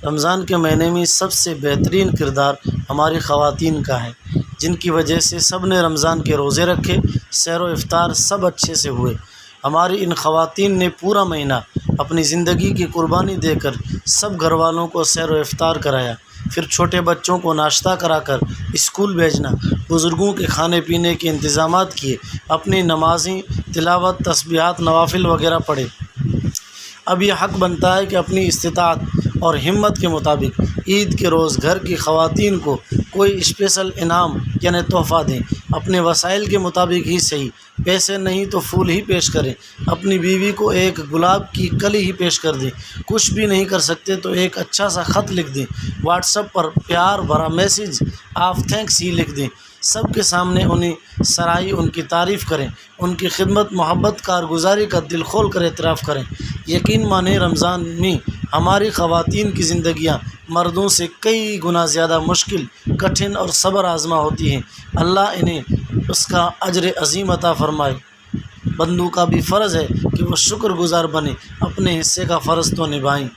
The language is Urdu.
رمضان کے مہینے میں سب سے بہترین کردار ہماری خواتین کا ہے، جن کی وجہ سے سب نے رمضان کے روزے رکھے، سحر و افطار سب اچھے سے ہوئے۔ ہماری ان خواتین نے پورا مہینہ اپنی زندگی کی قربانی دے کر سب گھر والوں کو سحر و افطار کرایا، پھر چھوٹے بچوں کو ناشتہ کرا کر اسکول بھیجنا، بزرگوں کے کھانے پینے کے انتظامات کیے، اپنی نمازیں، تلاوت، تسبیحات، نوافل وغیرہ پڑھے۔ اب یہ حق بنتا ہے کہ اپنی استطاعت اور ہمت کے مطابق عید کے روز گھر کی خواتین کو کوئی اسپیشل انعام یعنی تحفہ دیں، اپنے وسائل کے مطابق ہی صحیح، پیسے نہیں تو پھول ہی پیش کریں، اپنی بیوی کو ایک گلاب کی کلی ہی پیش کر دیں، کچھ بھی نہیں کر سکتے تو ایک اچھا سا خط لکھ دیں، واٹس ایپ پر پیار بھرا میسیج آف تھینکس ہی لکھ دیں، سب کے سامنے انہیں سراہی، ان کی تعریف کریں، ان کی خدمت، محبت، کارگزاری کا دل کھول کر اعتراف کریں۔ یقین مانیں رمضان میں ہماری خواتین کی زندگیاں مردوں سے کئی گنا زیادہ مشکل، کٹھن اور صبر آزما ہوتی ہیں۔ اللہ انہیں اس کا اجر عظیم عطا فرمائے۔ بندوں کا بھی فرض ہے کہ وہ شکر گزار بنیں، اپنے حصے کا فرض تو نبھائیں۔